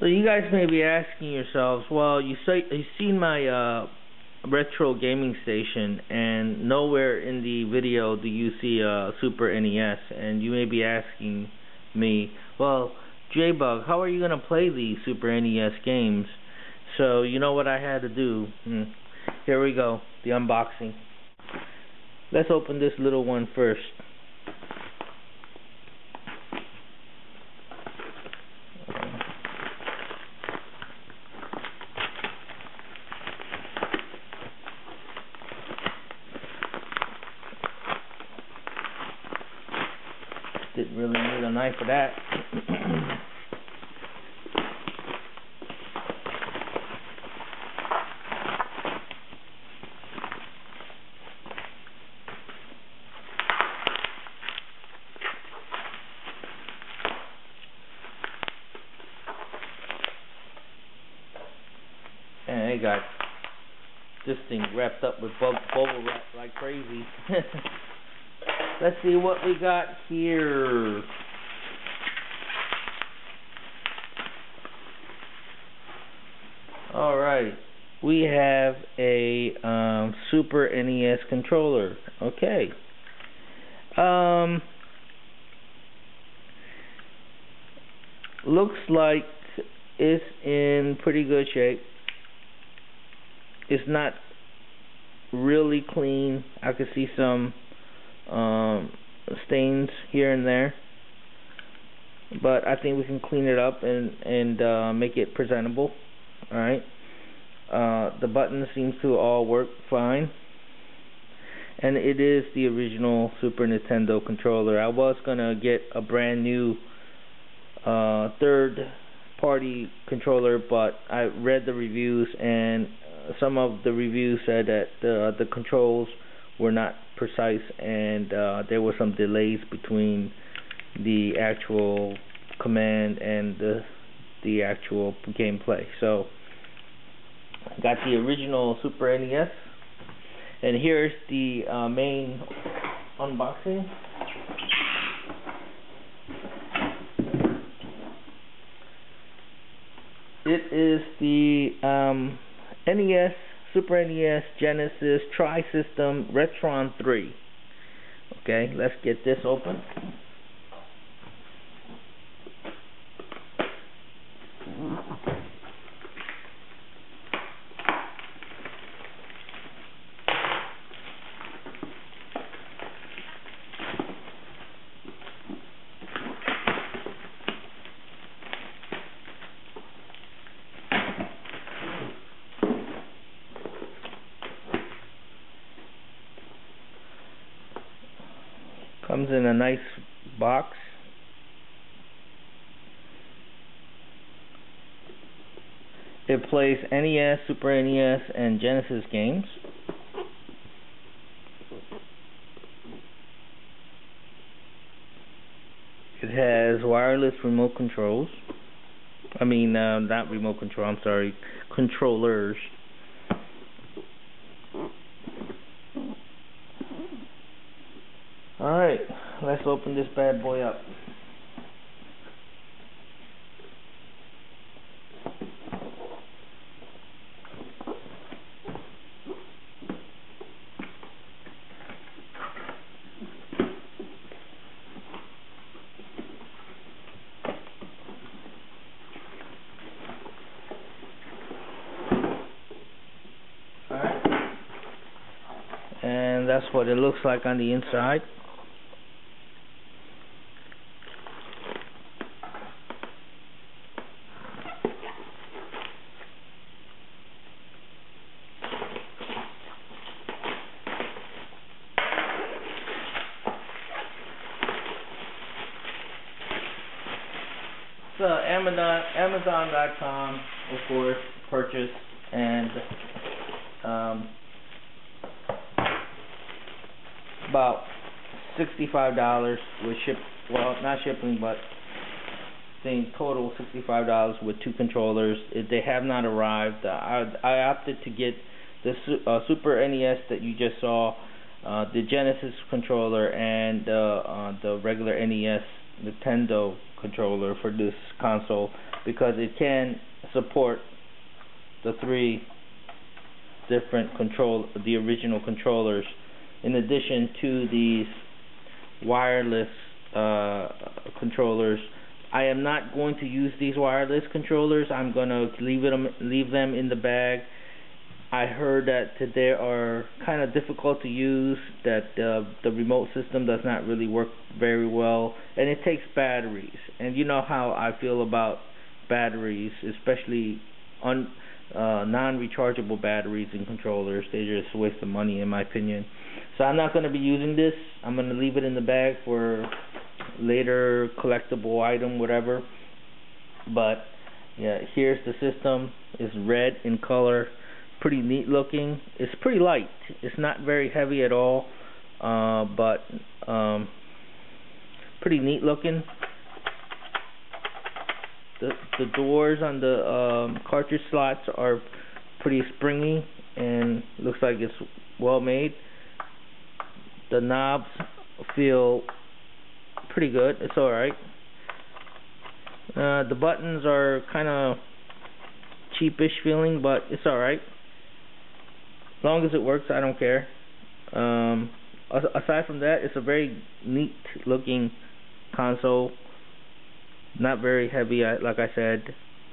So you guys may be asking yourselves, well, you've seen my retro gaming station, and nowhere in the video do you see a Super NES, and you may be asking me, well, JBug, how are you going to play the Super NES games? So you know what I had to do. Here we go, the unboxing. Let's open this little one first. Didn't really need a knife for that. And they got this thing wrapped up with bubble wrap like crazy. Let's see what we got here. Alright, we have a Super NES controller. Okay. Looks like it's in pretty good shape. It's not really clean. I can see some stains here and there, but I think we can clean it up and make it presentable. Alright, the buttons seem to all work fine, and it is the original Super Nintendo controller. I was gonna get a brand new third party controller, but I read the reviews, and some of the reviews said that the controls were not precise, and there were some delays between the actual command and the actual gameplay. So got the original Super NES, and here's the main unboxing. It is the NES, Super NES, Genesis, Tri-System, Retron 3. Okay, let's get this open. Comes in a nice box. It plays NES, Super NES, and Genesis games. It has wireless remote controls. I mean, not remote control, I'm sorry, controllers. Alright, let's open this bad boy up. Alright, and that's what it looks like on the inside. Amazon.com, of course, purchase, and about $65 with not shipping, but saying total $65 with two controllers. They have not arrived. I opted to get the Super NES that you just saw, the Genesis controller, and the regular NES Nintendo controller for this console, because it can support the 3 different the original controllers, in addition to these wireless controllers. I am not going to use these wireless controllers. I'm going to leave them in the bag. I heard that they are kind of difficult to use, that the remote system does not really work very well, and it takes batteries. And you know how I feel about batteries, especially on non-rechargeable batteries in controllers. They're just a waste of money, in my opinion. So I'm not going to be using this. I'm going to leave it in the bag for later collectible item, whatever. But yeah, here's the system. It's red in color, pretty neat looking. It's pretty light. It's not very heavy at all, but pretty neat looking. The doors on the cartridge slots are pretty springy and looks like it's well made. The knobs feel pretty good. It's alright. The buttons are kind of cheapish feeling, but it's alright. As long as it works, I don't care. Aside from that, it's a very neat looking console. Not very heavy, like I said.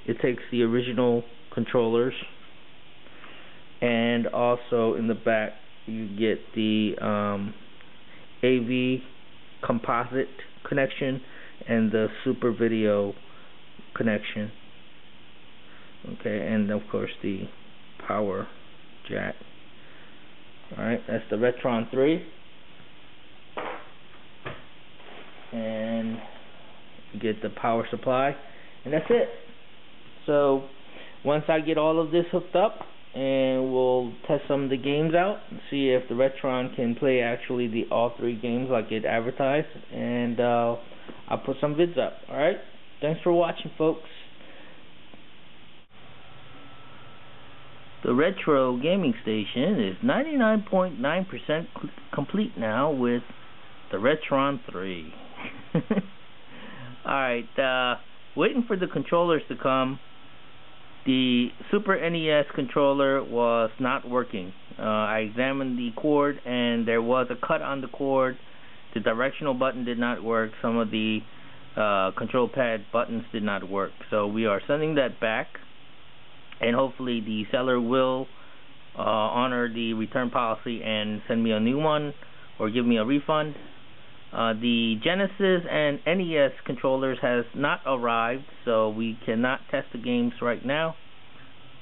It takes the original controllers, and also in the back you get the AV composite connection and the super video connection. Okay, and of course the power jack. Alright, that's the Retron 3. And you get the power supply, and that's it. So once I get all of this hooked up, and we'll test some of the games out and see if the Retron can play actually all 3 games like it advertised, and I'll put some vids up. Alright, thanks for watching, folks. The Retro Gaming Station is 99.9% complete now with the Retron 3. Alright, waiting for the controllers to come. The Super NES controller was not working. I examined the cord, and there was a cut on the cord. The directional button did not work. Some of the control pad buttons did not work. So we are sending that back, and hopefully the seller will honor the return policy and send me a new one or give me a refund. The Genesis and NES controllers has not arrived, so we cannot test the games right now.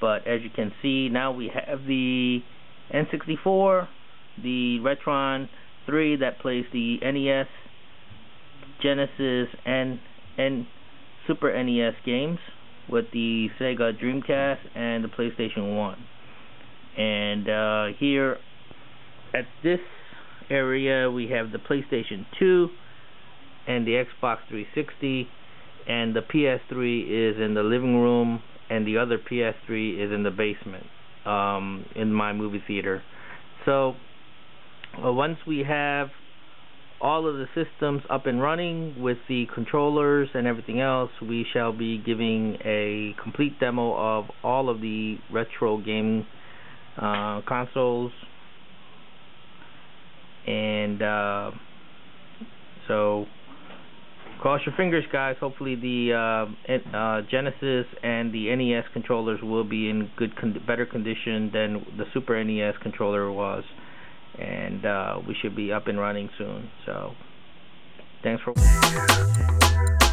But as you can see, now we have the N64, the Retron 3 that plays the NES, Genesis, and Super NES games, with the Sega Dreamcast and the PlayStation 1. And here at this area we have the PlayStation 2 and the Xbox 360, and the PS3 is in the living room, and the other PS3 is in the basement in my movie theater. So once we have all of the systems up and running with the controllers and everything else, we shall be giving a complete demo of all of the retro gaming consoles. And so cross your fingers, guys. Hopefully the Genesis and the NES controllers will be in better condition than the Super NES controller was, and we should be up and running soon. So thanks for watching.